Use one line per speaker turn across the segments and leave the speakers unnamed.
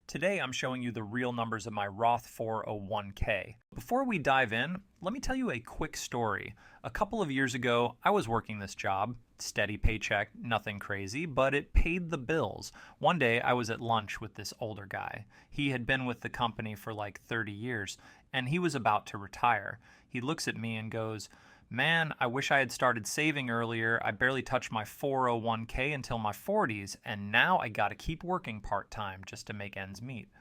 Today I'm showing you the real numbers of my Roth 401k. Before we dive in, let me tell you a quick story. A couple of years ago, I was working this job, steady paycheck, nothing crazy, but it paid the bills. One day I was at lunch with this older guy. He had been with the company for like 30 years, and he was about to retire. He looks at me and goes, "Man, I wish I had started saving earlier. I barely touched my 401k until my 40s, and now I gotta keep working part-time just to make ends meet."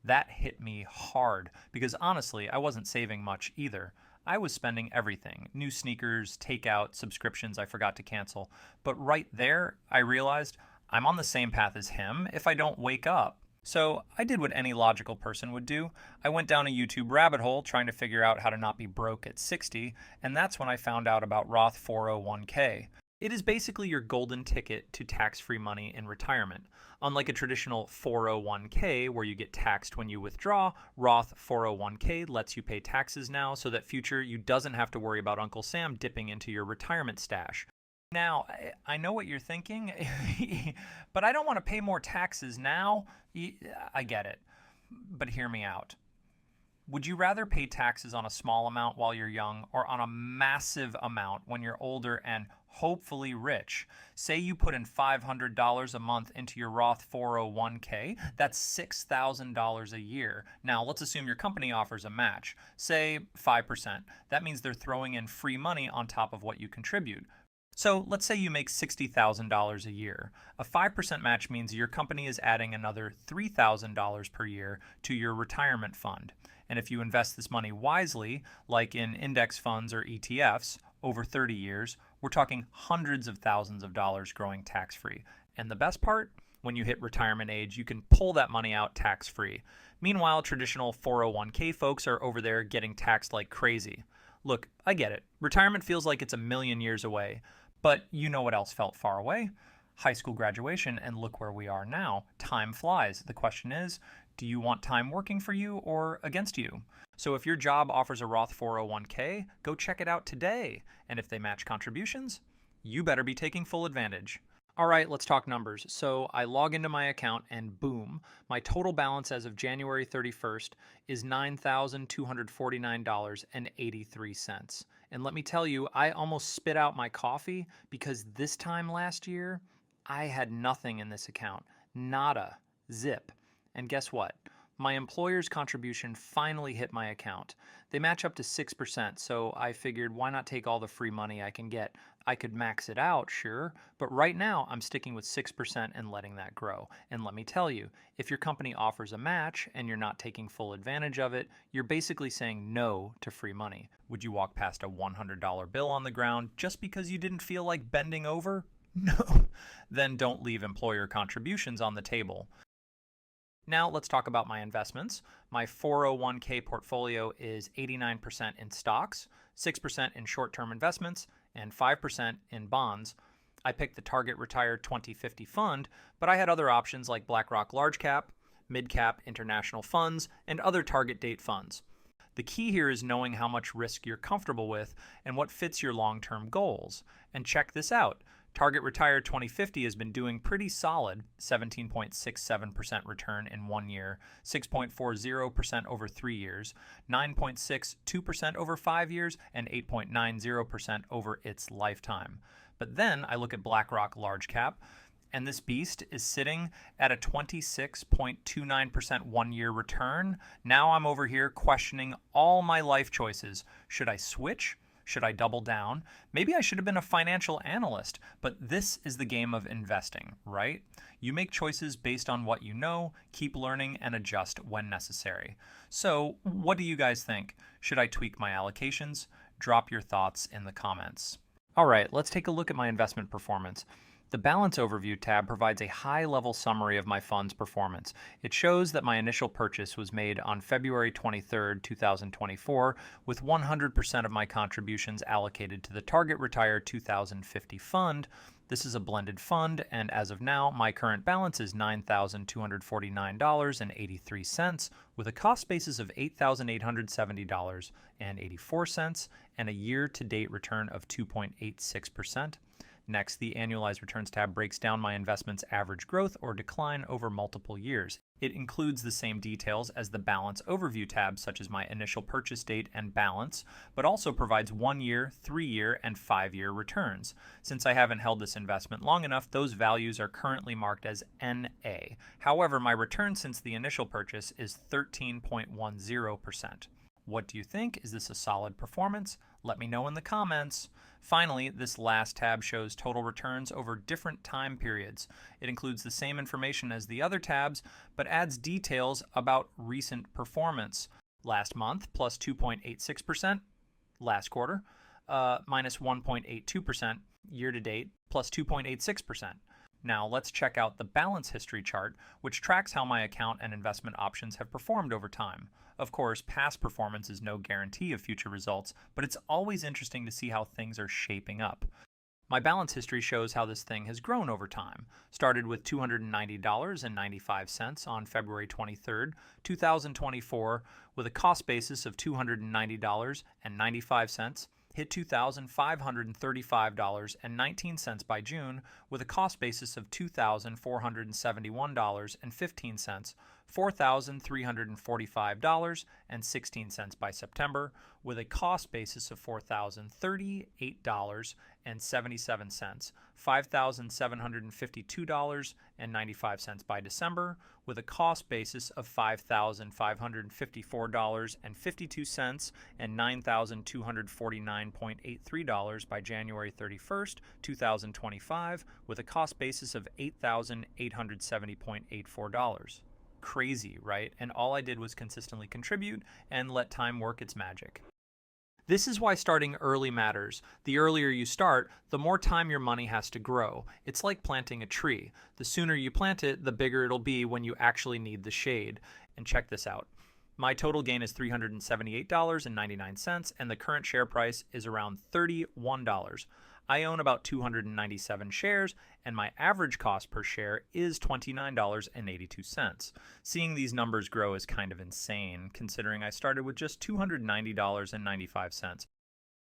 That hit me hard because honestly, I wasn't saving much either. I was spending everything, new sneakers, takeout, subscriptions I forgot to cancel. But right there, I realized I'm on the same path as him if I don't wake up. So I did what any logical person would do. I went down a YouTube rabbit hole trying to figure out how to not be broke at 60, and that's when I found out about Roth 401k. It is basically your golden ticket to tax-free money in retirement. Unlike a traditional 401k where you get taxed when you withdraw, Roth 401k lets you pay taxes now so that future you doesn't have to worry about Uncle Sam dipping into your retirement stash. Now, I know what you're thinking, but I don't want to pay more taxes now. I get it, but hear me out. Would you rather pay taxes on a small amount while you're young or on a massive amount when you're older and hopefully rich? Say you put in $500 a month into your Roth 401k, that's $6,000 a year. Now, let's assume your company offers a match, say 5%. That means they're throwing in free money on top of what you contribute. So let's say you make $60,000 a year. A 5% match means your company is adding another $3,000 per year to your retirement fund. And if you invest this money wisely, like in index funds or ETFs, over 30 years, we're talking hundreds of thousands of dollars growing tax-free. And the best part? When you hit retirement age, you can pull that money out tax-free. Meanwhile, traditional 401k folks are over there getting taxed like crazy. Look, I get it. Retirement feels like it's a million years away. But you know what else felt far away? High school graduation, and look where we are now. Time flies. The question is, do you want time working for you or against you? So if your job offers a Roth 401k, go check it out today. And if they match contributions, you better be taking full advantage. All right, let's talk numbers. So I log into my account and boom, my total balance as of January 31st is $9,249.83. And let me tell you, I almost spit out my coffee because this time last year, I had nothing in this account. Nada. Zip. And guess what? My employer's contribution finally hit my account. They match up to 6%, so I figured why not take all the free money I can get? I could max it out, sure, but right now I'm sticking with 6% and letting that grow. And let me tell you, if your company offers a match and you're not taking full advantage of it, you're basically saying no to free money. Would you walk past a $100 bill on the ground just because you didn't feel like bending over? No. Then don't leave employer contributions on the table. Now let's talk about my investments. My 401k portfolio is 89% in stocks, 6% in short-term investments, and 5% in bonds. I picked the Target Retire 2050 fund, but I had other options like BlackRock Large Cap, Mid Cap International Funds, and other target date funds. The key here is knowing how much risk you're comfortable with and what fits your long-term goals. And check this out. Target Retire 2050 has been doing pretty solid, 17.67% return in 1 year, 6.40% over 3 years, 9.62% over 5 years, and 8.90% over its lifetime. But then I look at BlackRock Large Cap, and this beast is sitting at a 26.29% 1-year return. Now I'm over here questioning all my life choices. Should I switch? Should I double down? Maybe I should have been a financial analyst, but this is the game of investing, right? You make choices based on what you know, keep learning, and adjust when necessary. So, what do you guys think? Should I tweak my allocations? Drop your thoughts in the comments. All right, let's take a look at my investment performance. The Balance Overview tab provides a high-level summary of my fund's performance. It shows that my initial purchase was made on February 23, 2024, with 100% of my contributions allocated to the Target Retire 2050 fund. This is a blended fund, and as of now, my current balance is $9,249.83, with a cost basis of $8,870.84, and a year-to-date return of 2.86%. Next, the Annualized Returns tab breaks down my investment's average growth or decline over multiple years. It includes the same details as the balance overview tab, such as my initial purchase date and balance, but also provides 1-year, 3-year, and 5-year returns. Since I haven't held this investment long enough, those values are currently marked as NA. However, my return since the initial purchase is 13.10%. What do you think? Is this a solid performance? Let me know in the comments. Finally, this last tab shows total returns over different time periods. It includes the same information as the other tabs, but adds details about recent performance. Last month, plus 2.86%. Last quarter, minus 1.82%. Year to date, plus 2.86%. Now let's check out the balance history chart, which tracks how my account and investment options have performed over time. Of course, past performance is no guarantee of future results, but it's always interesting to see how things are shaping up. My balance history shows how this thing has grown over time. Started with $290.95 on February 23rd, 2024, with a cost basis of $290.95, hit $2,535.19 by June, with a cost basis of $2,471.15, $4,345.16 by September, with a cost basis of $4,038.77, $5,752.95 by December, with a cost basis of $5,554.52 and $9,249.83 by January 31st, 2025, with a cost basis of $8,870.84. Crazy, right? And all I did was consistently contribute and let time work its magic. This is why starting early matters. The earlier you start, the more time your money has to grow. It's like planting a tree. The sooner you plant it, the bigger it'll be when you actually need the shade. And check this out. My total gain is $378.99, and the current share price is around $31. I own about 297 shares, and my average cost per share is $29.82. Seeing these numbers grow is kind of insane, considering I started with just $290.95.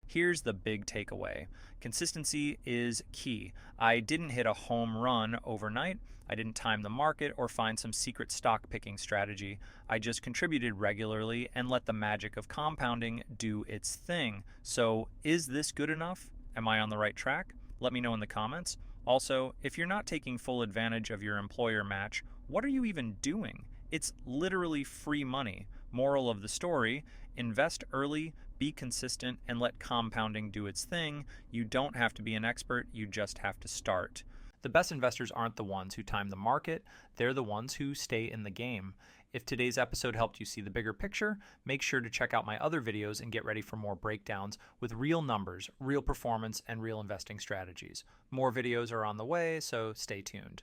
Here's the big takeaway. Consistency is key. I didn't hit a home run overnight. I didn't time the market or find some secret stock picking strategy. I just contributed regularly and let the magic of compounding do its thing. So, is this good enough? Am I on the right track? Let me know in the comments. Also, if you're not taking full advantage of your employer match, what are you even doing? It's literally free money. Moral of the story, invest early, be consistent, and let compounding do its thing. You don't have to be an expert, you just have to start. The best investors aren't the ones who time the market, they're the ones who stay in the game. If today's episode helped you see the bigger picture, make sure to check out my other videos and get ready for more breakdowns with real numbers, real performance, and real investing strategies. More videos are on the way, so stay tuned.